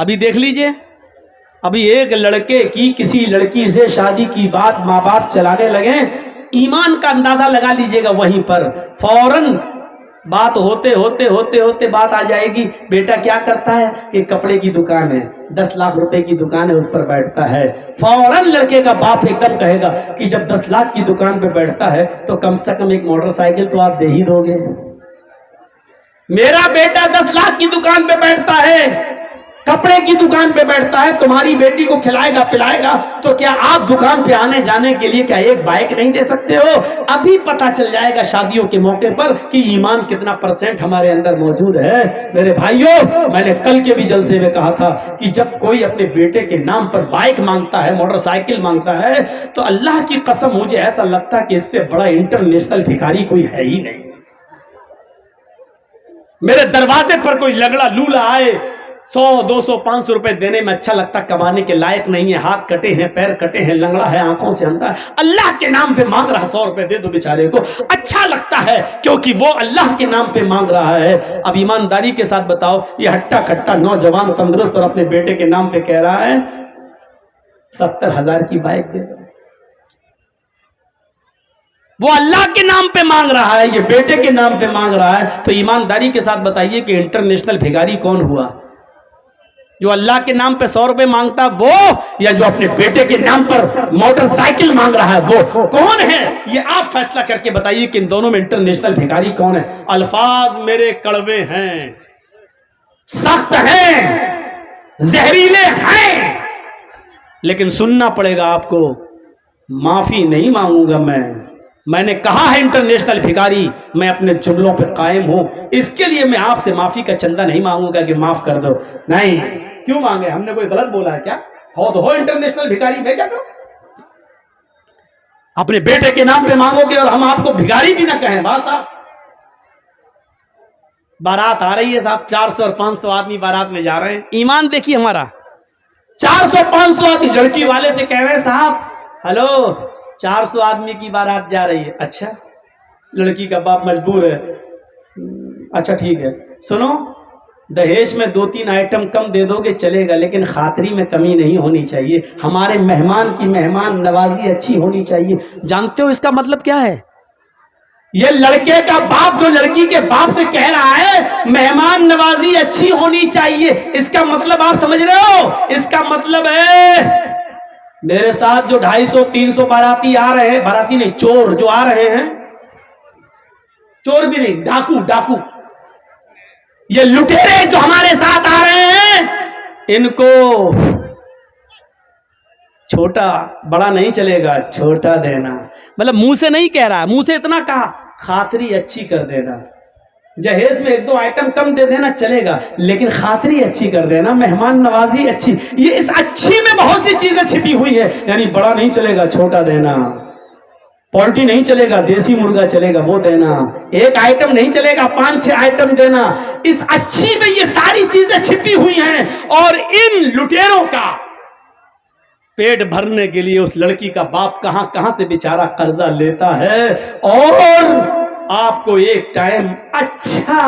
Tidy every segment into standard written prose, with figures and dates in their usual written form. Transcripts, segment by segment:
ابھی دیکھ لیجئے، ابھی ایک لڑکے کی کسی لڑکی سے شادی کی بات ماں باپ چلانے لگے، ایمان کا اندازہ لگا لیجئے گا، وہیں پر فوراً بات ہوتے بات آ جائے گی، بیٹا کیا کرتا ہے کہ کپڑے کی دکان ہے، 10 لاکھ روپے کی دکان ہے، اس پر بیٹھتا ہے۔ فوراً لڑکے کا باپ ایک دم کہے گا کہ جب 10 لاکھ کی دکان پہ بیٹھتا ہے تو کم سے کم ایک موٹر سائیکل تو آپ دے ہی دو گے۔ میرا بیٹا 10 لاکھ کی دکان پہ بیٹھتا ہے، کپڑے کی دکان پہ بیٹھتا ہے، تمہاری بیٹی کو کھلائے گا پلائے گا، تو کیا آپ دکان پہ آنے جانے کے لیے کیا ایک بائک نہیں دے سکتے ہو؟ ابھی پتا چل جائے گا شادیوں کے موقع پر کہ ایمان کتنا % ہمارے اندر موجود ہے۔ میرے بھائیوں، میں نے کل کے بھی جلسے میں کہا تھا کہ جب کوئی اپنے بیٹے کے نام پر بائک مانگتا ہے، موٹر سائیکل مانگتا ہے، تو اللہ کی قسم مجھے ایسا لگتا ہے کہ اس سے بڑا انٹرنیشنل بھکاری کوئی ہے ہی نہیں۔ میرے دروازے پر کوئی لگڑا لولا آئے 100 200 500 روپے دینے میں اچھا لگتا، کمانے کے لائق نہیں ہے، ہاتھ کٹے ہیں، پیر کٹے ہیں، لنگڑا ہے، آنکھوں سے اندھا ہے، اللہ کے نام پہ مانگ رہا 100 روپے دے دو بیچارے کو، اچھا لگتا ہے کیونکہ وہ اللہ کے نام پہ مانگ رہا ہے۔ اب ایمانداری کے ساتھ بتاؤ، یہ ہٹا کٹا نوجوان تندرست اور اپنے بیٹے کے نام پہ کہہ رہا ہے 70,000 کی بائک دے دو، وہ اللہ کے نام پہ مانگ رہا ہے، یہ بیٹے کے نام پہ مانگ رہا ہے، تو ایمانداری کے ساتھ بتائیے کہ انٹرنیشنل بھیگاری کون ہوا؟ جو اللہ کے نام پہ 100 روپے مانگتا وہ، یا جو اپنے بیٹے کے نام پر موٹر سائیکل مانگ رہا ہے وہ کون ہے؟ یہ آپ فیصلہ کر کے بتائیے کہ ان دونوں میں انٹرنیشنل بھیگاری کون ہے؟ الفاظ میرے کڑوے ہیں، سخت ہیں، زہریلے ہیں، لیکن سننا پڑے گا آپ کو۔ معافی نہیں مانگوں گا میں نے کہا ہے انٹرنیشنل بھکاری، میں اپنے جملوں پہ قائم ہوں، اس کے لیے میں آپ سے معافی کا چندہ نہیں مانگوں گا کہ معاف کر دو، نہیں۔ کیوں مانگے؟ ہم نے کوئی غلط بولا ہے کیا؟ ہو تو ہو انٹرنیشنل بھکاری، میں کیا کروں؟ اپنے بیٹے کے نام پہ مانگو گے اور ہم آپ کو بھکاری بھی نہ کہیں۔ بس صاحب بارات آ رہی ہے صاحب، 400 اور 500 آدمی بارات میں جا رہے ہیں، ایمان دیکھیے ہمارا، 400 500 آدمی، لڑکی والے سے کہہ رہے ہیں صاحب ہلو 400 آدمی کی بارات جا رہی ہے۔ اچھا، لڑکی کا باپ مجبور ہے، اچھا ٹھیک ہے، سنو دہیج میں 2-3 آئٹم کم دے دو گے چلے گا، لیکن خاطری میں کمی نہیں ہونی چاہیے، ہمارے مہمان کی مہمان نوازی اچھی ہونی چاہیے۔ جانتے ہو اس کا مطلب کیا ہے؟ یہ لڑکے کا باپ جو لڑکی کے باپ سے کہہ رہا ہے مہمان نوازی اچھی ہونی چاہیے، اس کا مطلب آپ سمجھ رہے ہو؟ اس کا مطلب ہے میرے ساتھ جو 250 300 باراتی آ رہے ہیں، باراتی نہیں چور جو آ رہے ہیں، چور بھی نہیں، ڈاکو، یہ لٹیرے جو ہمارے ساتھ آ رہے ہیں، ان کو چھوٹا بڑا نہیں چلے گا، چھوٹا دینا، مطلب منہ سے نہیں کہہ رہا، منہ سے اتنا کہا خاطری اچھی کر دینا، جہیز میں 1-2 آئٹم کم دے دینا چلے گا، لیکن خاطری اچھی کر دینا، مہمان نوازی اچھی، یہ اس اچھی میں بہت سی چیزیں چھپی ہوئی ہے، یعنی بڑا نہیں چلے گا، چھوٹا دینا، پولٹری نہیں چلے گا، دیسی مرغا چلے گا وہ دینا، 1 آئٹم نہیں چلے گا، 5-6 آئٹم دینا، اس اچھی میں یہ ساری چیزیں چھپی ہوئی ہیں، اور ان لٹیروں کا پیٹ بھرنے کے لیے اس لڑکی کا باپ کہاں سے بیچارہ قرضہ لیتا ہے، اور آپ کو ایک ٹائم اچھا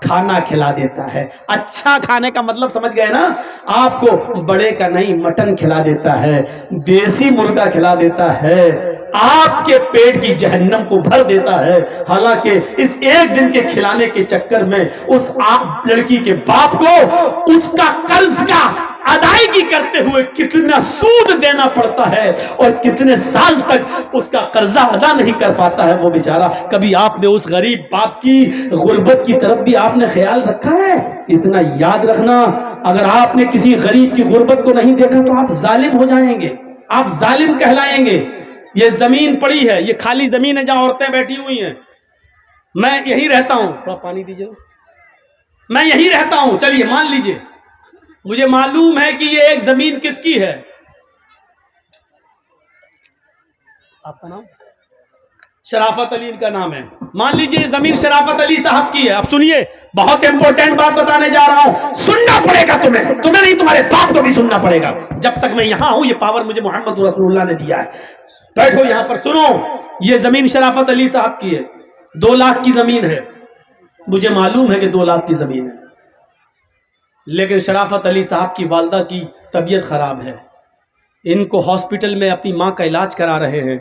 کھانا کھلا دیتا ہے۔ اچھا کھانے کا مطلب سمجھ گئے نا؟ آپ کو بڑے کا نہیں مٹن کھلا دیتا ہے، دیسی مرغا کھلا دیتا ہے، آپ کے پیٹ کی جہنم کو بھر دیتا ہے، حالانکہ اس ایک دن کے کھلانے کے چکر میں اس لڑکی کے باپ کو اس کا قرض کا ادائیگی کرتے ہوئے کتنا سود دینا پڑتا ہے، اور کتنے سال تک اس کا قرضہ ادا نہیں کر پاتا ہے وہ بیچارہ۔ کبھی آپ نے اس غریب باپ کی غربت کی طرف بھی آپ نے خیال رکھا ہے؟ اتنا یاد رکھنا، اگر آپ نے کسی غریب کی غربت کو نہیں دیکھا تو آپ ظالم ہو جائیں گے، آپ ظالم کہلائیں گے۔ یہ زمین پڑی ہے، یہ خالی زمین ہے جہاں عورتیں بیٹھی ہوئی ہیں، میں یہی رہتا ہوں، تھوڑا پانی دیجیے، میں یہی رہتا ہوں، چلیے مان لیجئے، مجھے معلوم ہے کہ یہ ایک زمین کس کی ہے؟ آپ کا نام؟ شرافت علی کا نام ہے، مان لیجئے یہ زمین شرافت علی صاحب کی ہے۔ اب سنیے، بہت امپورٹنٹ بات بتانے جا رہا ہوں، سننا پڑے گا تمہیں نہیں، تمہارے باپ کو بھی سننا پڑے گا، جب تک میں یہاں ہوں یہ پاور مجھے محمد رسول اللہ نے دیا ہے۔ بیٹھو یہاں پر، سنو، یہ زمین شرافت علی صاحب کی ہے، 2 لاکھ کی زمین ہے، مجھے معلوم ہے کہ 2 لاکھ کی زمین ہے، لیکن شرافت علی صاحب کی والدہ کی طبیعت خراب ہے، ان کو ہاسپٹل میں اپنی ماں کا علاج کرا رہے ہیں۔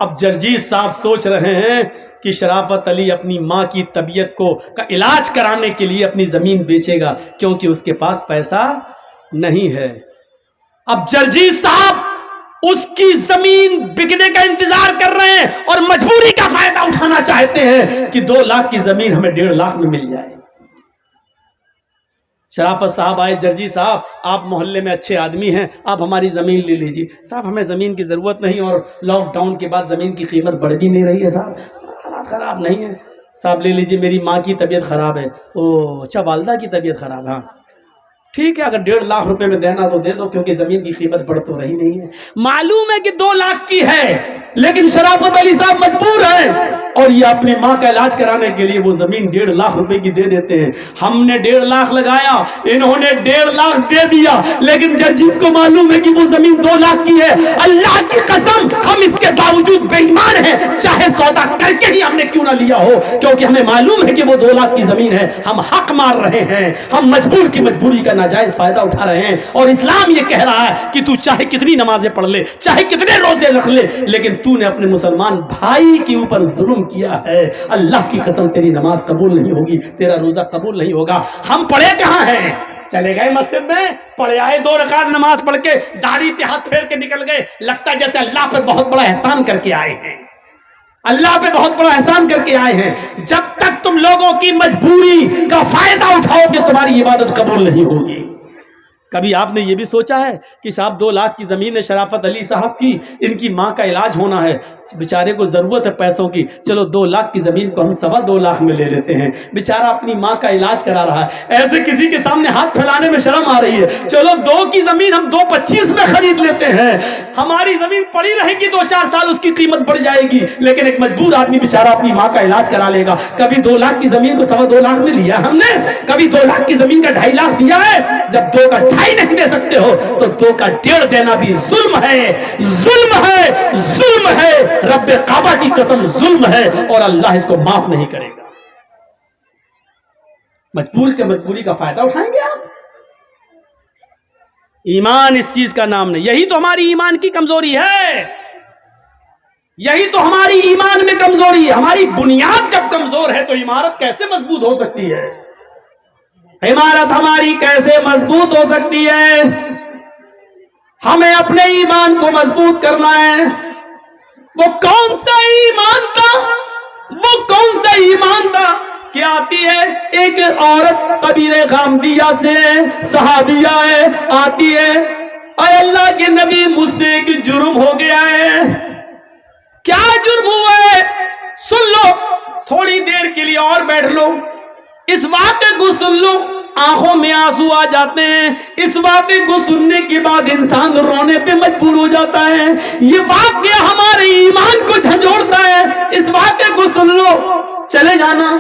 اب جرجیز صاحب سوچ رہے ہیں کہ شرافت علی اپنی ماں کی طبیعت کا علاج کرانے کے لیے اپنی زمین بیچے گا، کیونکہ اس کے پاس پیسہ نہیں ہے۔ اب جرجیز صاحب اس کی زمین بکنے کا انتظار کر رہے ہیں اور مجبوری کا فائدہ اٹھانا چاہتے ہیں کہ 2 لاکھ کی زمین ہمیں 1.5 لاکھ میں مل جائے۔ شرافت صاحب آئے، جرجی صاحب آپ محلے میں اچھے آدمی ہیں، آپ ہماری زمین لے لیجیے۔ صاحب ہمیں زمین کی ضرورت نہیں، اور لاک ڈاؤن کے بعد زمین کی قیمت بڑھ بھی نہیں رہی ہے، صاحب حالات خراب نہیں ہے، صاحب لے لیجیے، میری ماں کی طبیعت خراب ہے۔ اوہ اچھا، والدہ کی طبیعت خراب، ہاں ٹھیک ہے، اگر 1.5 لاکھ روپے میں دینا تو دے دو، کیونکہ زمین کی قیمت بڑھ تو رہی نہیں ہے۔ معلوم ہے کہ 2 لاکھ کی ہے، لیکن شرافت علی صاحب مجبور ہیں، اور یہ اپنی ماں کا علاج کرانے کے لیے وہ زمین 1.5 لاکھ روپے کی دے دیتے ہیں۔ ہم نے 1.5 لاکھ لگایا، انہوں نے 1.5 لاکھ دے دیا، لیکن جرجیز کو معلوم ہے کہ وہ زمین 2 لاکھ کی ہے۔ اللہ کی قسم ہم اس کے باوجود بے ایمان ہیں، چاہے سودا کر کے ہی ہم نے کیوں نہ لیا ہو، کیونکہ ہمیں معلوم ہے کہ وہ 2 لاکھ کی زمین ہے۔ ہم حق مار رہے ہیں، ہم مجبور کی مجبوری کا ناجائز فائدہ اٹھا رہے ہیں، اور اسلام یہ کہہ رہا ہے کہ تو چاہے کتنی نمازیں پڑھ لے، چاہے کتنے روزے رکھ لے، لیکن تو نے اپنے مسلمان بھائی کے اوپر ظلم کیا ہے، اللہ کی قسم تیری نماز قبول نہیں ہوگی، تیرا روزہ قبول نہیں ہوگا۔ ہم پڑھے کہاں ہیں؟ چلے گئے مسجد میں، پڑھے آئے 2 رکعت نماز پڑھ کے، داڑھی پہ ہاتھ پھیر کے نکل گئے، لگتا ہے جیسے اللہ پر بہت بڑا احسان کر کے آئے ہیں، اللہ پہ بہت بڑا احسان کر کے آئے ہیں۔ جب تک تم لوگوں کی مجبوری کا فائدہ اٹھاؤ گے تمہاری عبادت قبول نہیں ہوگی۔ کبھی آپ نے یہ بھی سوچا ہے کہ صاحب 2 لاکھ کی زمین ہے شرافت علی صاحب کی، ان کی ماں کا علاج ہونا ہے، بیچارے کو ضرورت ہے پیسوں کی، چلو 2 لاکھ کی زمین کو ہم 2.25 لاکھ میں لے لیتے ہیں، بیچارہ اپنی ماں کا علاج کرا رہا ہے، ایسے کسی کے سامنے ہاتھ پھیلانے میں شرم آ رہی ہے، چلو 2 کی زمین ہم 2.25 میں خرید لیتے ہیں، ہماری زمین پڑی رہے گی 2-4 سال اس کی قیمت بڑھ جائے گی، لیکن ایک مجبور آدمی بیچارہ اپنی ماں کا علاج کرا لے گا۔ کبھی 2 لاکھ کی زمین کو 2.25 لاکھ میں لیا ہم نے، کبھی 2 لاکھ کی زمین کا 2.5 لاکھ دیا ہے؟ جب 2 کا 2.5 نہیں دے سکتے ہو تو 2 کا 1.5 دینا بھی ظلم ہے، ظلم ہے، ظلم ہے، رب کعبہ کی قسم ظلم ہے، اور اللہ اس کو معاف نہیں کرے گا۔ مجبوری کا فائدہ اٹھائیں گے آپ؟ ایمان اس چیز کا نام نہیں، یہی تو ہماری ایمان کی کمزوری ہے، یہی تو ہماری ایمان میں کمزوری ہے۔ ہماری بنیاد جب کمزور ہے تو عمارت کیسے مضبوط ہو سکتی ہے؟ عمارت ہماری کیسے مضبوط ہو سکتی ہے؟ ہمیں اپنے ایمان کو مضبوط کرنا ہے۔ وہ کون سا ایمان تھا؟ وہ کون سا ایمان تھا کہ آتی ہے ایک عورت قبیلہ غامدیہ سے، صحابیہ ہے، آتی ہے، اے اللہ کے نبی مجھ سے ایک جرم ہو گیا ہے۔ کیا جرم ہوا ہے؟ سن لو، تھوڑی دیر کے لیے اور بیٹھ لو، اس واقعے کو سن لو، آنکھوں میں آنسو آ جاتے ہیں، اس واقعے کو سننے کے بعد انسان رونے پہ مجبور ہو جاتا ہے۔ یہ واقعہ ہمارے ایمان کو جھنجھوڑتا ہے، اس واقعے کو سن لو، چلے جانا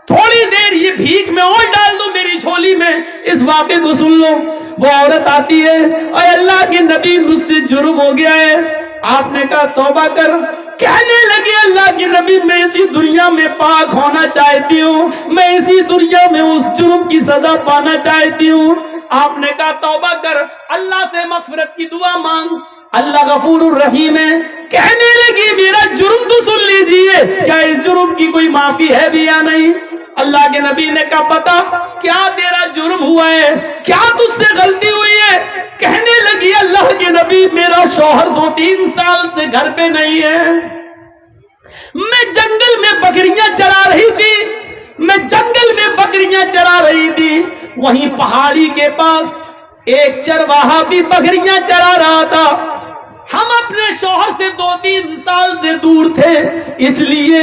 تھوڑی دیر، یہ بھیک میں اور ڈال دو میری جھولی میں، اس واقعے کو سن لو۔ وہ عورت آتی ہے، اے اللہ کے نبی مجھ سے جرم ہو گیا ہے۔ آپ نے کہا توبہ کر، کہنے لگے اللہ کے نبی میں اسی دنیا میں پاک ہونا چاہتی ہوں، میں اسی دنیا میں اس جرم کی سزا پانا چاہتی ہوں۔ آپ نے کہا توبہ کر، اللہ سے مغفرت کی دعا مانگ، اللہ غفور الرحیم ہے۔ کہنے لگی میرا جرم تو سن لیجئے، کیا اس جرم کی کوئی معافی ہے بھی یا نہیں؟ اللہ کے نبی نے کہا بتا کیا تیرا جرم ہوا ہے، کیا تجھ سے غلطی ہوئی ہے؟ کہنے لگی اللہ کے نبی میرا شوہر 2-3 سال سے گھر پہ نہیں ہے، میں جنگل میں بکریاں چرا رہی تھی، میں جنگل میں بکریاں چرا رہی تھی، وہیں پہاڑی کے پاس ایک چرواہا بھی بکریاں چرا رہا تھا، ہم اپنے شوہر سے 2-3 سال سے دور تھے، اس لیے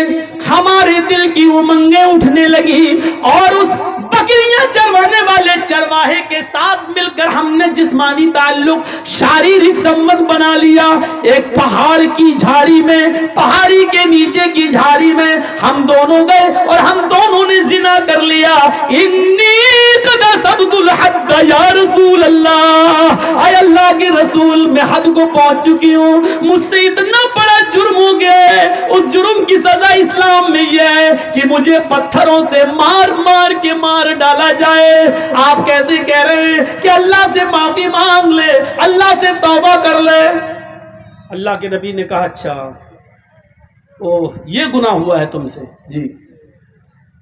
ہمارے دل کی امنگیں اٹھنے لگی، اور اس بکریاں چروانے والے چرواہے کے ساتھ مل کر ہم نے جسمانی تعلق، شاریرک سمبند بنا لیا۔ ایک پہاڑ کی جھاڑی میں، پہاڑی کے نیچے کی جھاڑی میں ہم دونوں گئے اور ہم دونوں نے زنا کر لیا۔ انی قد صبت الحد یا رسول اللہ، اے اللہ کے رسول میں حد کو پہنچ چکی ہوں, مجھ سے اتنا بڑا جرم ہو گیا ہے, اس جرم کی سزا اسلام میں یہ ہے کہ مجھے پتھروں سے مار مار کے مار ڈالا جائے. آپ کیسے کہہ رہے ہیں کہ اللہ سے معافی مانگ لے, اللہ سے توبہ کر لے؟ اللہ کے نبی نے کہا اچھا اوہ یہ گناہ ہوا ہے تم سے, جی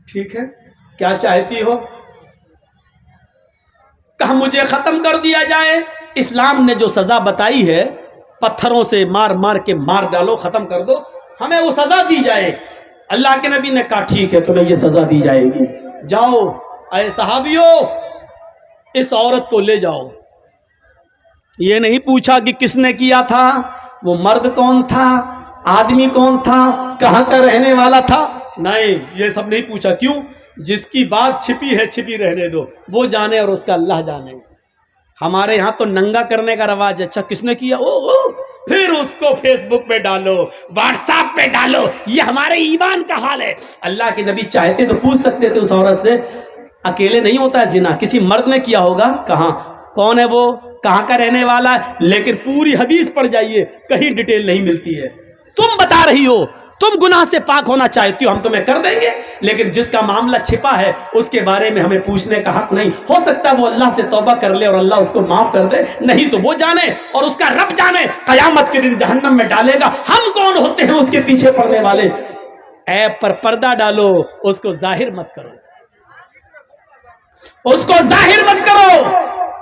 ٹھیک ہے, کیا چاہتی ہو؟ کہا مجھے ختم کر دیا جائے. اسلام نے جو سزا بتائی ہے پتھروں سے مار مار کے مار ڈالو, ختم کر دو, ہمیں وہ سزا دی جائے. اللہ کے نبی نے کہا ٹھیک ہے تمہیں یہ سزا دی جائے گی, جاؤ اے صحابیو اس عورت کو لے جاؤ. یہ نہیں پوچھا کہ کس نے کیا تھا, وہ مرد کون تھا, آدمی کون تھا, کہاں کا رہنے والا تھا, نہیں یہ سب نہیں پوچھا. کیوں؟ جس کی بات چھپی ہے چھپی رہنے دو, وہ جانے اور اس کا اللہ جانے. ہمارے ہاں تو ننگا کرنے کا رواج ہے, اچھا کس نے کیا, پھر اس کو فیس بک پہ ڈالو, واٹس ایپ پہ ڈالو, یہ ہمارے ایمان کا حال ہے. اللہ کے نبی چاہتے تو پوچھ سکتے تھے اس عورت سے, اکیلے نہیں ہوتا ہے زنا, کسی مرد نے کیا ہوگا, کہاں, کون ہے وہ, کہاں کا رہنے والا ہے, لیکن پوری حدیث پڑھ جائیے کہیں ڈیٹیل نہیں ملتی ہے. تم بتا رہی ہو تم گناہ سے پاک ہونا چاہتی ہو, ہم تمہیں کر دیں گے, لیکن جس کا معاملہ چھپا ہے اس کے بارے میں ہمیں پوچھنے کا حق نہیں. ہو سکتا ہے وہ اللہ سے توبہ کر لے اور اللہ اس کو معاف کر دے, نہیں تو وہ جانے اور اس کا رب جانے, قیامت کے دن جہنم میں ڈالے گا. ہم کون ہوتے ہیں اس کے پیچھے پڑنے والے؟ عیب پر پردہ ڈالو, اس کو ظاہر مت کرو, اس کو ظاہر مت کرو.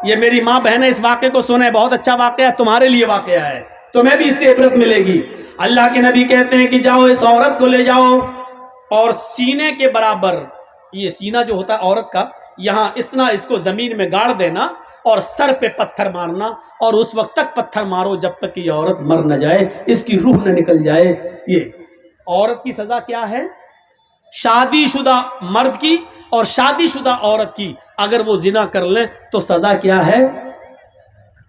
یہ میری ماں بہنیں اس واقعے کو سنیں, بہت اچھا واقعہ ہے, تمہارے لیے واقعہ ہے, تمہیں بھی اس سے عبرت ملے گی. اللہ کے نبی کہتے ہیں کہ جاؤ اس عورت کو لے جاؤ اور سینے کے برابر, یہ سینہ جو ہوتا ہے عورت کا, یہاں اتنا اس کو زمین میں گاڑ دینا اور سر پہ پتھر مارنا, اور اس وقت تک پتھر مارو جب تک کہ یہ عورت مر نہ جائے, اس کی روح نہ نکل جائے. یہ عورت کی سزا کیا ہے؟ شادی شدہ مرد کی اور شادی شدہ عورت کی اگر وہ زنا کر لیں تو سزا کیا ہے؟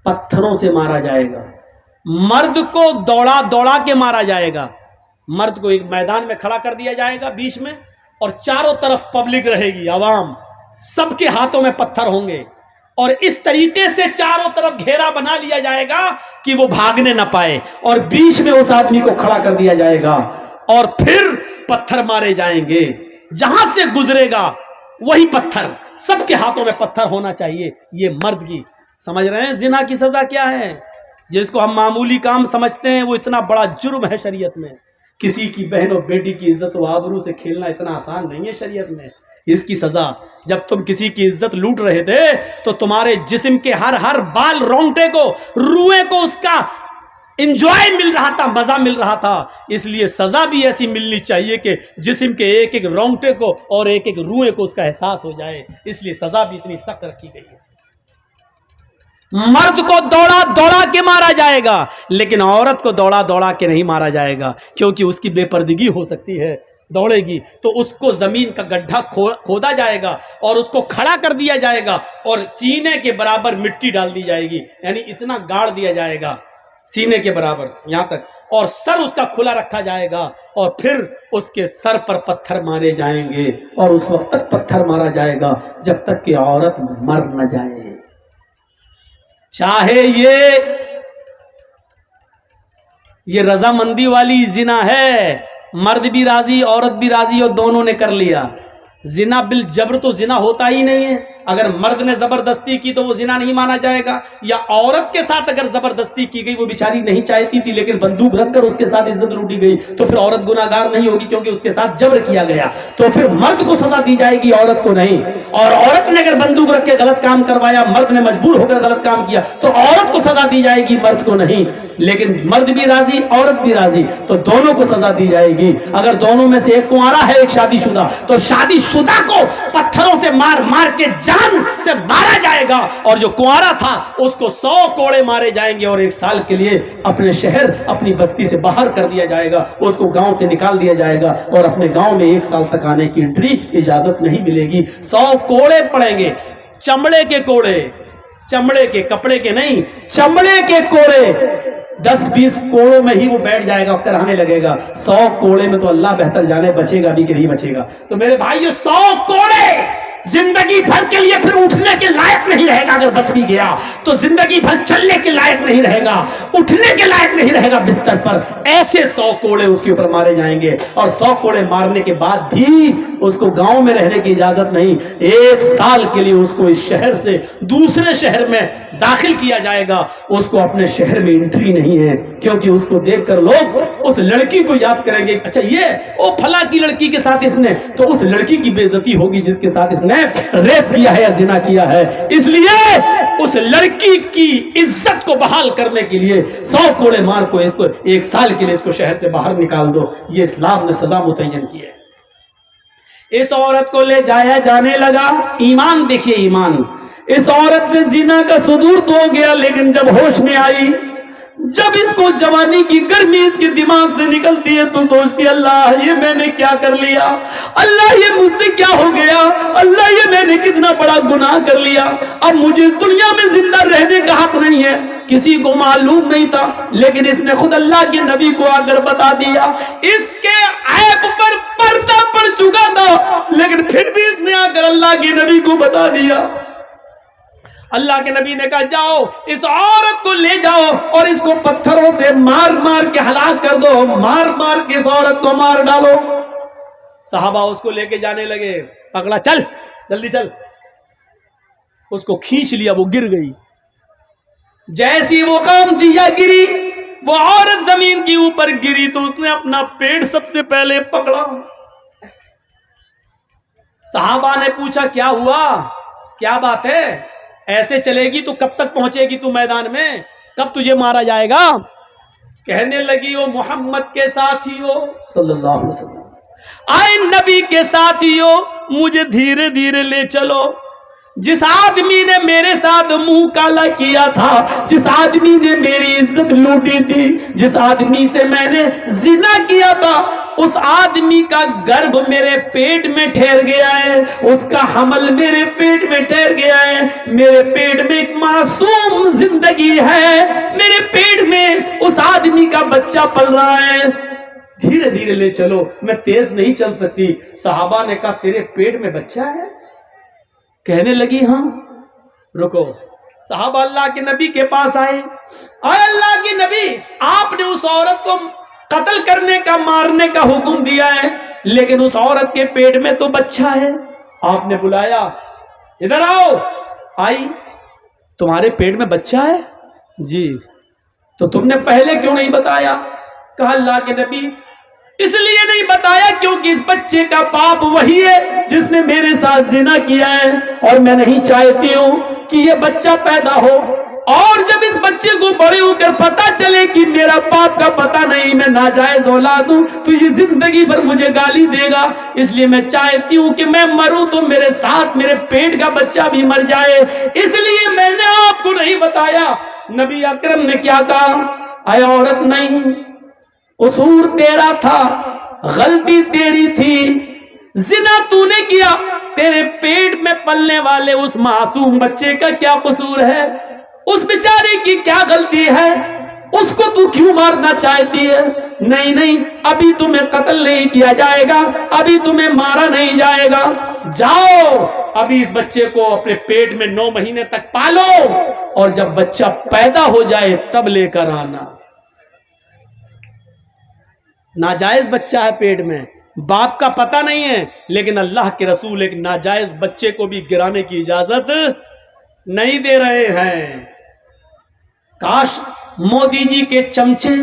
پتھروں سے مارا جائے گا. مرد کو دوڑا دوڑا کے مارا جائے گا, مرد کو ایک میدان میں کھڑا کر دیا جائے گا بیچ میں, اور چاروں طرف پبلک رہے گی, عوام, سب کے ہاتھوں میں پتھر ہوں گے, اور اس طریقے سے چاروں طرف گھیرا بنا لیا جائے گا کہ وہ بھاگنے نہ پائے, اور بیچ میں اس آدمی کو کھڑا کر دیا جائے گا, اور پھر پتھر مارے جائیں گے, جہاں سے گزرے گا وہی پتھر, سب کے ہاتھوں میں پتھر ہونا چاہیے. یہ مرد کی, سمجھ رہے ہیں زنا کی سزا کیا ہے؟ جس کو ہم معمولی کام سمجھتے ہیں وہ اتنا بڑا جرم ہے شریعت میں. کسی کی بہن اور بیٹی کی عزت و آبرو سے کھیلنا اتنا آسان نہیں ہے شریعت میں. اس کی سزا, جب تم کسی کی عزت لوٹ رہے تھے تو تمہارے جسم کے ہر بال رونگٹے کو, روئے کو اس کا انجوائے مل رہا تھا, مزہ مل رہا تھا. اس لیے سزا بھی ایسی ملنی چاہیے کہ جسم کے ایک ایک رونگٹے کو اور ایک ایک روئے کو اس کا احساس ہو جائے. اس لیے سزا بھی اتنی سخت رکھی گئی ہے. مرد کو دوڑا دوڑا کے مارا جائے گا, لیکن عورت کو دوڑا دوڑا کے نہیں مارا جائے گا, کیونکہ اس کی بے پردگی ہو سکتی ہے. دوڑے گی تو اس کو زمین کا گڈھا کھودا جائے گا اور اس کو کھڑا کر دیا جائے گا, اور سینے کے برابر مٹی ڈال دی جائے گی, یعنی اتنا گاڑ دیا جائے گا سینے کے برابر یہاں تک, اور سر اس کا کھلا رکھا جائے گا, اور پھر اس کے سر پر پتھر مارے جائیں گے, اور اس وقت تک پتھر مارا جائے گا جب تک کہ عورت مر نہ جائے. چاہے یہ رضامندی والی زنا ہے, مرد بھی راضی عورت بھی راضی اور دونوں نے کر لیا. زنا بالجبر تو زنا ہوتا ہی نہیں ہے. اگر مرد نے زبردستی کی تو وہ زنا نہیں مانا جائے گا, یا عورت کے ساتھ اگر زبردستی کی گئی, وہ بیچاری نہیں چاہتی تھی لیکن بندوق رکھ کر اس کے ساتھ عزت لوٹی گئی, تو پھر عورت گناہگار نہیں ہوگی کیونکہ اس کے ساتھ جبر کیا گیا. تو پھر مرد کو سزا دی جائے گی, عورت کو نہیں. اور عورت نے اگر بندوق رکھ کے غلط کام کروایا, مرد نے مجبور ہو کر غلط کام کیا, تو عورت کو سزا دی جائے گی, مرد کو نہیں. لیکن مرد بھی راضی عورت بھی راضی تو دونوں کو سزا دی جائے گی. اگر دونوں میں سے ایک کنوارا ہے ایک شادی شدہ, تو شادی شدہ کو پتھروں سے مار مار کے جان سے مارا جائے گا, اور جو کنوارا تھا اس کو 100 کوڑے مارے جائیں گے, اور 1 سال کے لیے اپنے شہر اپنی بستی سے باہر کر دیا جائے گا, اس کو گاؤں سے نکال دیا جائے گا, اور اپنے گاؤں میں 1 سال تک آنے کی انٹری اجازت نہیں ملے گی. 100 کوڑے پڑیں گے, چمڑے کے کوڑے, چمڑے کے, کپڑے کے نہیں, چمڑے کے کوڑے. 10-20 کوڑوں میں ہی وہ بیٹھ جائے گا, کرانے لگے گا. 100 کوڑے میں تو اللہ بہتر جانے بچے گا بھی کہ نہیں بچے گا. تو میرے بھائیو 100 کوڑے زندگی بھر کے لیے پھر اٹھنے کے لائق نہیں رہے گا. اگر بچ بھی گیا تو زندگی بھر چلنے کے لائق نہیں رہے گا, اٹھنے کے لائق نہیں رہے گا بستر پر. ایسے 100 کوڑے اس کے اوپر مارے جائیں گے, اور 100 کوڑے مارنے کے بعد بھی اس کو گاؤں میں رہنے کی اجازت نہیں. 1 سال کے لیے اس کو اس شہر سے دوسرے شہر میں داخل کیا جائے گا. اس کو اپنے شہر میں انٹری نہیں ہے, کیونکہ اس کو دیکھ کر لوگ اس لڑکی کو یاد کریں گے, اچھا یہ او پھلا کی لڑکی کے ساتھ اس نے, تو اس لڑکی کی بے عزتی ہوگی جس کے ساتھ اس نے ریپ کیا ہے یا زنا کیا ہے. اس لیے اس لڑکی کی عزت کو بحال کرنے کے لیے 100 کوڑے مار کو 1 سال کے لیے اس کو شہر سے باہر نکال دو. یہ اسلام نے سزا متعین کی ہے. اس عورت کو لے جایا جانے لگا. ایمان دیکھیے, ایمان. اس عورت سے زنا کا صدور تو ہو گیا, لیکن جب ہوش میں آئی, جب اس کو جوانی کی گرمی اس کے دماغ سے نکلتی ہے تو سوچتی ہے اللہ یہ میں نے کیا کر لیا, اللہ یہ مجھ سے کیا ہو گیا, اللہ یہ میں نے کتنا بڑا گناہ کر لیا. اب مجھے اس دنیا میں زندہ رہنے کا حق نہیں ہے. کسی کو معلوم نہیں تھا, لیکن اس نے خود اللہ کے نبی کو آ کر بتا دیا. اس کے عیب پر پردہ پڑ چکا تھا, لیکن پھر بھی اس نے آ کر اللہ کے نبی کو بتا دیا. اللہ کے نبی نے کہا جاؤ اس عورت کو لے جاؤ اور اس کو پتھروں سے مار مار کے ہلاک کر دو, مار مار کے اس عورت کو مار ڈالو. صحابہ اس کو لے کے جانے لگے. پکڑا, چل جلدی چل. اس کو کھینچ لیا, وہ گر گئی. جیسی وہ کام دیا گری, وہ عورت زمین کے اوپر گری تو اس نے اپنا پیٹ سب سے پہلے پکڑا. صحابہ نے پوچھا کیا ہوا, کیا بات ہے, ایسے چلے گی تو کب تک پہنچے گی تو میدان میں, کب تجھے مارا جائے گا. کہنے لگی وہ محمد کے ساتھی ہو صلی اللہ علیہ وسلم, آئے نبی کے ساتھی ہو, مجھے دھیرے دھیرے لے چلو. جس آدمی نے میرے ساتھ منہ کالا کیا تھا, جس آدمی نے میری عزت لوٹی تھی, جس آدمی سے میں نے زنا کیا تھا, اس آدمی کا گرب میرے پیٹ میں ٹھہر گیا ہے, اس کا حمل میرے پیٹ میں ٹھہر گیا ہے. میرے پیٹ میں ایک معصوم زندگی ہے, میرے پیٹ میں اس آدمی کا بچہ پل رہا ہے. دھیرے دھیرے لے چلو, میں تیز نہیں چل سکتی. صحابہ نے کہا تیرے پیٹ میں بچہ ہے؟ کہنے لگی ہاں. رکو. صحابہ اللہ کے نبی کے پاس آئے. اور اللہ کے نبی, آپ نے اس عورت کو قتل کرنے کا, مارنے کا حکم دیا ہے, لیکن اس عورت کے پیٹ میں تو بچہ ہے. آپ نے بلایا, ادھر آؤ. آئی. تمہارے پیٹ میں بچہ ہے؟ جی. تو تم نے پہلے کیوں نہیں بتایا؟ کہا اللہ کے نبی اس لیے نہیں بتایا کیونکہ اس بچے کا باپ وہی ہے جس نے میرے ساتھ زنا کیا ہے, اور میں نہیں چاہتی ہوں کہ یہ بچہ پیدا ہو, اور جب اس بچے کو بڑے ہو کر پتا چلے کہ میرا باپ کا پتہ نہیں, میں ناجائز اولاد ہوں, تو یہ زندگی بھر مجھے گالی دے گا. اس لیے میں چاہتی ہوں کہ میں مروں تو میرے ساتھ میرے پیٹ کا بچہ بھی مر جائے, اس لیے میں نے آپ کو نہیں بتایا. نبی اکرم نے کیا کہا, اے عورت نہیں, قصور تیرا تھا, غلطی تیری تھی, زنا تو نے کیا, تیرے پیٹ میں پلنے والے اس معصوم بچے کا کیا قصور ہے, اس بیچارے کی کیا غلطی ہے, اس کو تو کیوں مارنا چاہتی ہے؟ نہیں نہیں, ابھی تمہیں قتل نہیں کیا جائے گا, ابھی تمہیں مارا نہیں جائے گا. جاؤ ابھی اس بچے کو اپنے پیٹ میں 9 مہینے تک پالو, اور جب بچہ پیدا ہو جائے تب لے کر آنا. ناجائز بچہ ہے پیٹ میں, باپ کا پتہ نہیں ہے, لیکن اللہ کے رسول ایک ناجائز بچے کو بھی گرانے کی اجازت نہیں دے رہے ہیں. کاش مودی جی کے چمچے,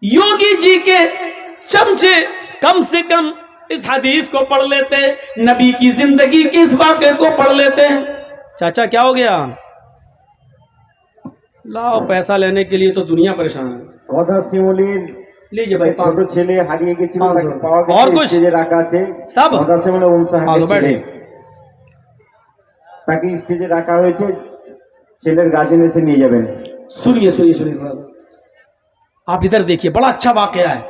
یوگی جی کے چمچے کم سے کم اس حدیث کو پڑھ لیتے, نبی کی زندگی کے اس واقعے کو پڑھ لیتے. چاچا کیا ہو گیا؟ لاؤ پیسہ لینے کے لیے تو دنیا پریشان ہے. لیجیے بھائی, ছোট ছেলে হারিয়ে গিয়েছিল, তাকে পাওয়া اور গেছে, کچھ স্টেজে রাখা আছে سب মদাসিমুল উনসাহ بیٹھے. তাকে স্টেজে রাখা হয়েছে, ছেলের গার্জেন এসে নিয়ে যাবেন. سنیے سنیے سنیے تھوڑا سا, آپ ادھر دیکھیے, بڑا اچھا واقعہ ہے.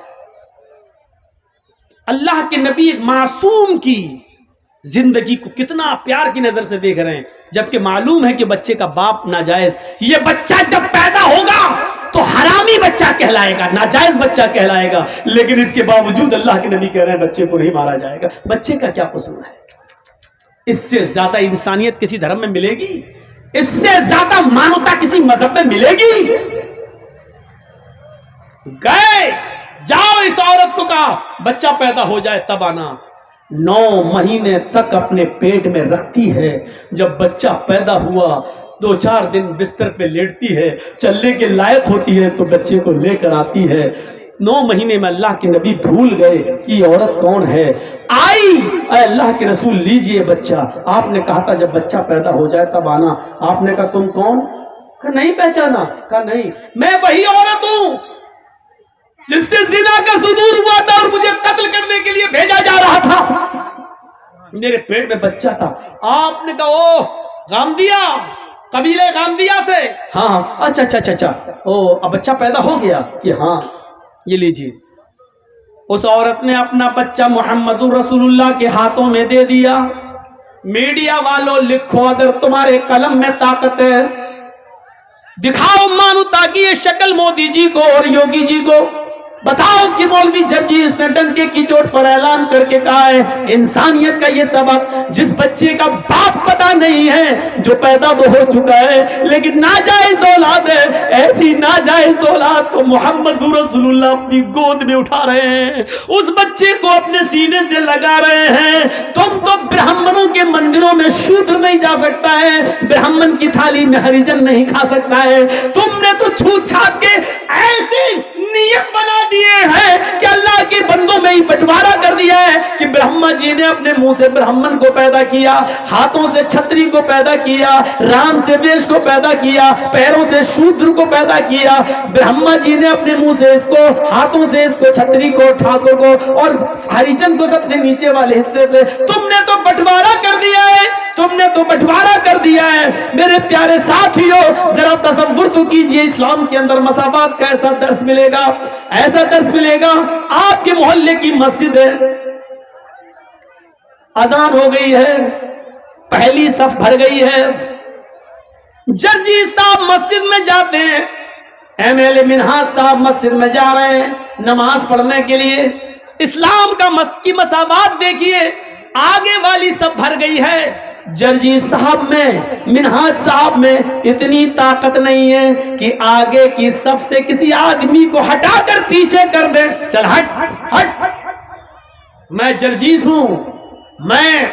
اللہ کے نبی ایک معصوم کی زندگی کو کتنا پیار کی نظر سے دیکھ رہے ہیں, جبکہ معلوم ہے کہ بچے کا باپ ناجائز. یہ بچہ جب پیدا ہوگا تو حرامی بچہ کہلائے گا, ناجائز بچہ کہلائے گا, لیکن اس کے باوجود اللہ کے نبی کہہ رہے ہیں بچے کو نہیں مارا جائے گا. بچے کا کیا قصور ہے؟ اس سے زیادہ انسانیت کسی دھرم میں ملے گی؟ اس سے زیادہ مانوتا کسی مذہب میں ملے گی؟ گئے جاؤ اس عورت کو کہا بچہ پیدا ہو جائے تب آنا. 9 مہینے تک اپنے پیٹ میں رکھتی ہے. جب بچہ پیدا ہوا 2-4 دن بستر پہ لیٹتی ہے, چلنے کے لائق ہوتی ہے تو بچے کو لے کر آتی ہے. 9 مہینے میں اللہ کے نبی بھول گئے کہ یہ عورت کون ہے. آئی, اے اللہ کے رسول لیجئے بچہ. آپ نے کہا تھا جب بچہ پیدا ہو جائے تب آنا. آپ نے کہا تم کون؟ کہا نہیں پہچانا. کہا نہیں, میں وہی عورت ہوں جس سے زنا کا صدور ہوا تھا اور مجھے قتل کرنے کے لیے بھیجا جا رہا تھا. میرے پیٹ میں بچہ تھا. آپ نے کہا او غامدیہ, قبیلہ غامدیہ سے. ہاں اچھا او اب بچہ پیدا ہو گیا کہ ہاں یہ لیجیے. اس عورت نے اپنا بچہ محمد رسول اللہ کے ہاتھوں میں دے دیا. میڈیا والوں لکھو اگر تمہارے قلم میں طاقت ہے, دکھاؤ مانو تاکہ یہ شکل مودی جی کو اور یوگی جی کو بتاؤ کہ مولوی ججی اس نے ڈنڈے کی چوٹ پر اعلان کر کے کہا ہے انسانیت کا یہ سبق, جس بچے کا باپ پتہ نہیں ہے جو پیدا وہ ہو چکا ہے لیکن ناجائز اولاد ہے, ایسی ناجائز اولاد کو محمد رسول اللہ اپنی گود میں اٹھا رہے ہیں, اس بچے کو اپنے سینے سے لگا رہے ہیں. تم تو برہمنوں کے مندروں میں شودر نہیں جا سکتا ہے, برہمن کی تھالی میں ہریجن نہیں کھا سکتا ہے. تم نے تو چھوت چھات کے ایسے نیت بنا دیے ہیں کہ اللہ کے بندوں میں ہی بٹوارا کر دیا ہے کہ برہما جی نے اپنے منہ سے برہمن کو پیدا کیا, ہاتھوں سے چھتری کو پیدا کیا, رام سے ویش کو پیدا کیا, پیروں سے شودر کو پیدا کیا. برہما جی نے اپنے منہ سے اس کو, ہاتھوں سے اس کو, چھتری کو, ٹھاکر کو اور ہریجن کو سب سے نیچے والے حصے سے. تم نے تو بٹوارا کر دیا ہے, تم نے تو بٹوارا کر دیا ہے. میرے پیارے ساتھیوں ذرا تصور تو کیجئے اسلام کے اندر مساوات کا ایسا درس ملے گا, ایسا درس ملے گا. آپ کے محلے کی مسجد ہے, اذان ہو گئی ہے, پہلی صف بھر گئی ہے, جرجی صاحب مسجد میں جاتے ہیں, ایم ایل اے منہاج صاحب مسجد میں جا رہے ہیں نماز پڑھنے کے لیے. اسلام کا کی مساوات دیکھیے, آگے والی صف بھر گئی ہے, جرجی صاحب میں, منہاج صاحب میں اتنی طاقت نہیں ہے کہ آگے کی صف سے کسی آدمی کو ہٹا کر پیچھے کر دے. چل ہٹ ہٹ, میں جرجیس ہوں, میں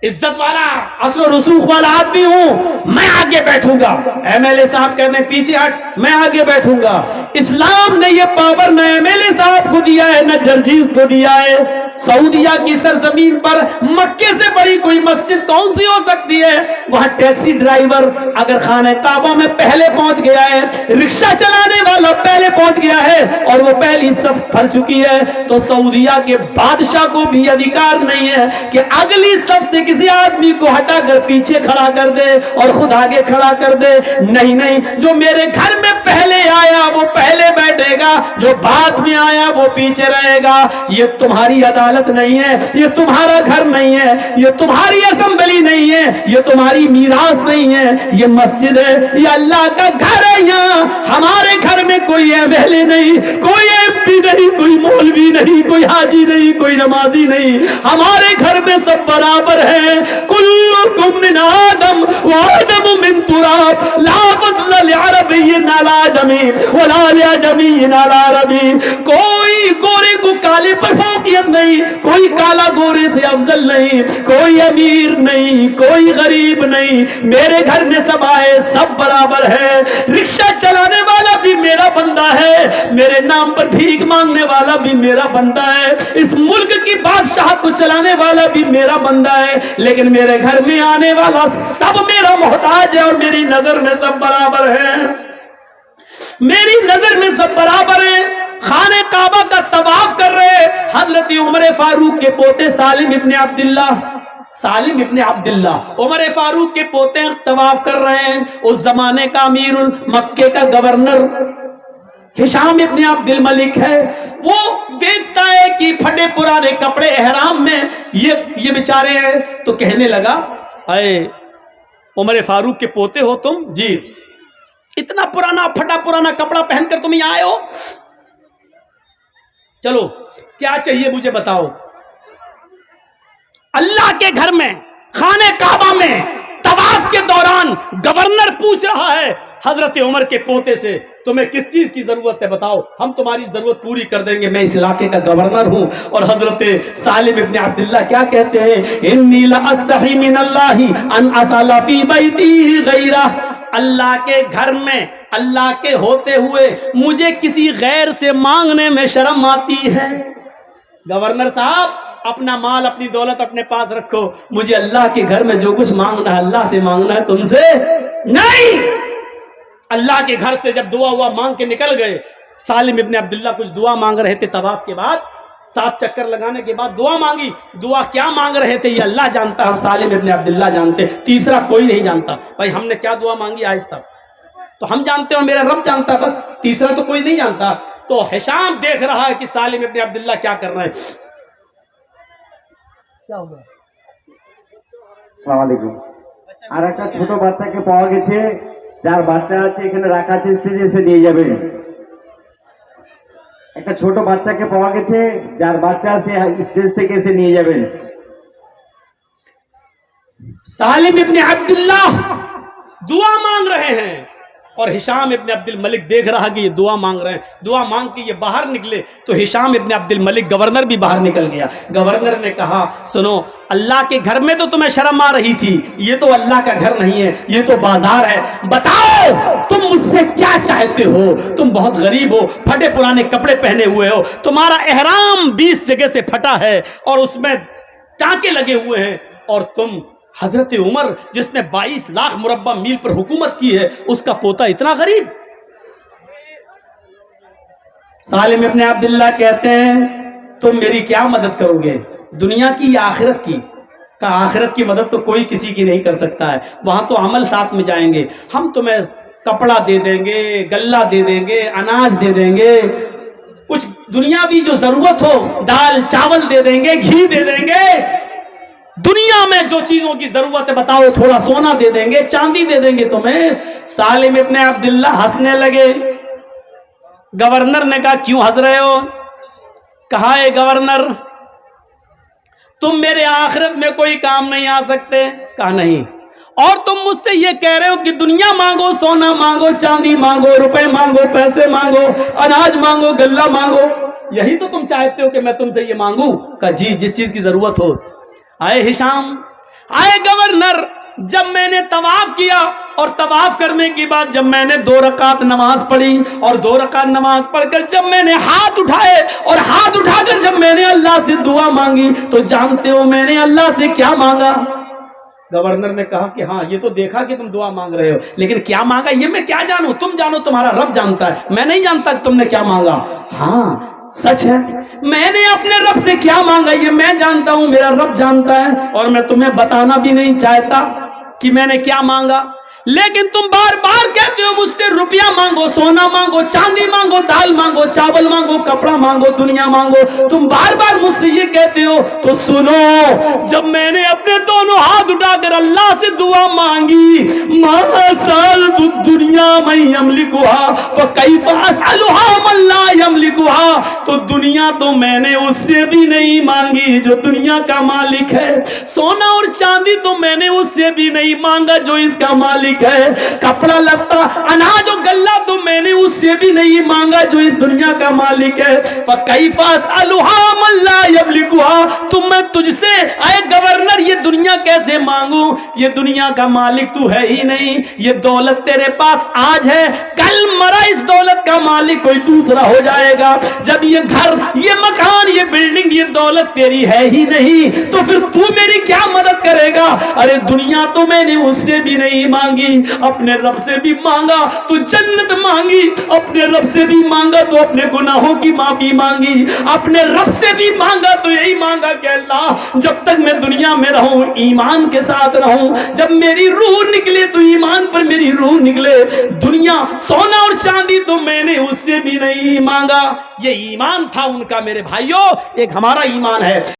عزت والا اصل و رسوخ والا آدمی ہوں, میں آگے بیٹھوں گا. ایم ایل اے صاحب کہتے ہیں پیچھے ہٹ, میں آگے بیٹھوں گا. اسلام نے یہ پاور نہ ایم ایل اے صاحب کو دیا ہے نہ جرجیس کو دیا ہے. سعودیہ کی سرزمین پر مکے سے بڑی کوئی مسجد کون سی ہو سکتی ہے؟ وہاں ٹیکسی ڈرائیور اگر خانہ کعبہ میں پہلے پہنچ گیا ہے, رکشہ چلانے والا پہلے پہنچ گیا ہے اور وہ پہلی صف بھر چکی ہے, تو سعودیہ کے بادشاہ کو بھی ادھیکار نہیں ہے کہ اگلی صف سے کسی آدمی کو ہٹا کر پیچھے کھڑا کر دے اور خود آگے کھڑا کر دے. نہیں, جو میرے گھر میں پہلے آیا وہ پہلے بیٹھے گا, جو بعد میں آیا وہ پیچھے رہے گا. یہ تمہاری عدالت نہیں ہے, یہ تمہارا گھر نہیں ہے, یہ تمہاری اسمبلی نہیں ہے, یہ تمہاری میراث نہیں ہے, یہ مسجد ہے, یہ اللہ کا گھر ہے. یہاں ہمارے گھر میں کوئی ایم ایل اے نہیں, کوئی ایم پی نہیں, کوئی مولوی نہیں, کوئی حاجی نہیں, کوئی نمازی نہیں. ہمارے گھر میں سب برابر ہیں. کلکم من آدم وآدم من تراب لا فضل لعربی علی عجمی ولا لعجمی علی عربی. کوئی گورے کو کالے پر فوقیت نہیں, کوئی کالا گورے سے افضل نہیں, کوئی امیر نہیں, کوئی غریب نہیں. میرے گھر میں سب آئے, سب برابر ہے. رکشہ چلانے والا بھی میرا بندہ ہے, میرے نام پر بھیک مانگنے والا بھی میرا بندہ ہے, اس ملک کی بادشاہ کو چلانے والا بھی میرا بندہ ہے, لیکن میرے گھر میں آنے والا سب میرا محتاج ہے اور میری نظر میں سب برابر ہے. میری نظر میں سب برابر ہیں. خانہ کعبہ کا طواف کر رہے حضرت عمر فاروق کے پوتے سالم ابن عبداللہ عمر فاروق کے پوتے طواف کر رہے ہیں. اس زمانے کا امیر مکے کا گورنر ہشام ابن عبد الملک ہے. وہ دیکھتا ہے کہ پھٹے پرانے کپڑے احرام میں یہ بیچارے ہیں, تو کہنے لگا اے عمر فاروق کے پوتے ہو تم؟ جی. اتنا پرانا پھٹا پرانا کپڑا پہن کر تم یہاں آئے ہو, چلو کیا چاہیے مجھے بتاؤ. اللہ کے گھر میں خانہ کعبہ میں طواف کے دوران گورنر پوچھ رہا ہے حضرت عمر کے پوتے سے تمہیں کس چیز کی ضرورت ہے بتاؤ، ہم تمہاری ضرورت پوری کر دیں گے، میں اس علاقے کا گورنر ہوں۔ اور حضرت سالم ابن عبداللہ کیا کہتے ہیں، انی لاستحی من اللہ ان اسال فی بیتی غیرہ، اللہ کے گھر میں اللہ کے ہوتے ہوئے مجھے کسی غیر سے مانگنے میں شرم آتی ہے۔ گورنر صاحب اپنا مال اپنی دولت اپنے پاس رکھو، مجھے اللہ کے گھر میں جو کچھ مانگنا ہے اللہ سے مانگنا ہے، تم سے نہیں۔ اللہ کے گھر سے جب دعا ہوا مانگ کے نکل گئے، سالم ابن عبداللہ کچھ دعا مانگ رہے تھے طواف کے بعد، 7 چکر لگانے کے بعد دعا مانگی، دعا کیا مانگ رہے تھے یہ اللہ جانتا ہے اور سالم ابن عبداللہ جانتے، تیسرا کوئی نہیں جانتا۔ بھائی ہم نے کیا دعا مانگی آہستہ تو ہم جانتے ہیں اور میرا رب جانتا ہے، بس تیسرا تو کوئی نہیں جانتا۔ تو ہشام دیکھ رہا ہے کہ سالم ابن عبداللہ کیا کر رہے ہیں، کیا ہوگا؟ আসসালামু আলাইকুম। আর একটা ছোট বাচ্চাকে পাওয়া গেছে, যার বাচ্চা আছে এখানে রাখা আছে, স্টেজে এসে নিয়ে যাবেন। একটা ছোট বাচ্চাকে পাওয়া গেছে, যার বাচ্চা আছে স্টেজ থেকে এসে নিয়ে যাবেন। سالم ابن عبداللہ دعا مانگ رہے ہیں اور ہشام ابن عبد الملک دیکھ رہا کہ یہ دعا مانگ رہے ہیں، دعا مانگ کے یہ باہر نکلے تو ہشام ابن عبد الملک گورنر بھی باہر نکل گیا۔ گورنر نے کہا سنو، اللہ کے گھر میں تو تمہیں شرم آ رہی تھی، یہ تو اللہ کا گھر نہیں ہے، یہ تو بازار ہے، بتاؤ تم مجھ سے کیا چاہتے ہو؟ تم بہت غریب ہو، پھٹے پرانے کپڑے پہنے ہوئے ہو، تمہارا احرام 20 جگہ سے پھٹا ہے اور اس میں ٹانکے لگے ہوئے ہیں، اور تم حضرت عمر جس نے 22 لاکھ مربع میل پر حکومت کی ہے اس کا پوتا اتنا غریب۔ سالم ابن عبداللہ کہتے ہیں تم میری کیا مدد کرو گے، دنیا کی یا آخرت کی؟ کہا آخرت کی مدد تو کوئی کسی کی نہیں کر سکتا ہے، وہاں تو عمل ساتھ میں جائیں گے، ہم تمہیں کپڑا دے دیں گے، غلہ دے دیں گے، اناج دے دیں گے، کچھ دنیاوی جو ضرورت ہو دال چاول دے دیں گے، گھی دے دیں گے، دنیا میں جو چیزوں کی ضرورت ہے بتاؤ، تھوڑا سونا دے دیں گے، چاندی دے دیں گے تمہیں۔ سالم ابن عبداللہ ہنسنے لگے۔ گورنر نے کہا کیوں ہنس رہے ہو؟ کہا اے گورنر تم میرے آخرت میں کوئی کام نہیں آ سکتے؟ کہا نہیں، اور تم مجھ سے یہ کہہ رہے ہو کہ دنیا مانگو، سونا مانگو، چاندی مانگو، روپے مانگو، پیسے مانگو، اناج مانگو، غلہ مانگو، یہی تو تم چاہتے ہو کہ میں تم سے یہ مانگوں؟ کہا جی، جس چیز کی ضرورت ہو۔ آئے ہشام، آئے گورنر، جب میں نے طواف کیا اور طواف کرنے کے بعد جب میں نے 2 رکعت نماز پڑھی اور 2 رکعت نماز پڑھ کر جب میں نے ہاتھ اٹھائے اور ہاتھ اٹھا کر جب میں نے اللہ سے دعا مانگی تو جانتے ہو میں نے اللہ سے کیا مانگا؟ گورنر نے کہا کہ ہاں یہ تو دیکھا کہ تم دعا مانگ رہے ہو، لیکن کیا مانگا یہ میں کیا جانوں، تم جانو، تمہارا رب جانتا ہے، میں نہیں جانتا کہ تم نے کیا مانگا۔ ہاں سچ ہے، میں نے اپنے رب سے کیا مانگا یہ میں جانتا ہوں، میرا رب جانتا ہے، اور میں تمہیں بتانا بھی نہیں چاہتا کہ میں نے کیا مانگا، لیکن تم بار بار کہتے ہو مجھ سے روپیہ مانگو، سونا مانگو، چاندی مانگو، دال مانگو، چاول مانگو، کپڑا مانگو، دنیا مانگو، تم بار بار مجھ سے یہ کہتے ہو۔ تو سنو، جب میں نے اپنے دونوں ہاتھ اٹھا کر اللہ سے دعا مانگی، ما سألت الدنیا من یملکها فکیف اسألها من لا یملکها، تو دنیا تو میں نے اس سے بھی نہیں مانگی جو دنیا کا مالک ہے، سونا اور چاندی تو میں نے اس سے بھی نہیں مانگا جو اس کا مالک ہے، کپڑا لتا اناج و غلہ تو میں نے اس سے بھی نہیں مانگا جو اس دنیا کا مالک ہے، فکیف اسألها من لا یملکها، تو میں تجھ سے اے گورنر یہ دنیا کیسے مانگوں، یہ دنیا کا مالک تو ہے ہی نہیں، یہ دولت تیرے پاس آج ہے، کل مرا اس دولت کا مالک کوئی دوسرا ہو جائے گا، جب یہ گھر، یہ مکان، یہ بلڈنگ، یہ دولت تیری ہے ہی نہیں تو پھر تو میری کیا مدد کرے گا؟ ارے دنیا تو میں نے اس سے بھی نہیں مانگی، اپنے رب سے بھی مانگا تو جنت مانگی، اپنے رب سے بھی مانگا تو اپنے گناہوں کی معافی مانگی، اپنے رب سے بھی مانگا تو یہی مانگا کہ اللہ جب تک میں دنیا میں رہوں ایمان کے ساتھ رہوں، جب میری روح نکلے تو ایمان پر میری روح نکلے، دنیا سونا اور چاندی تو میں نے اس سے بھی نہیں مانگا۔ یہ ایمان تھا ان کا میرے بھائیوں، ایک ہمارا ایمان ہے۔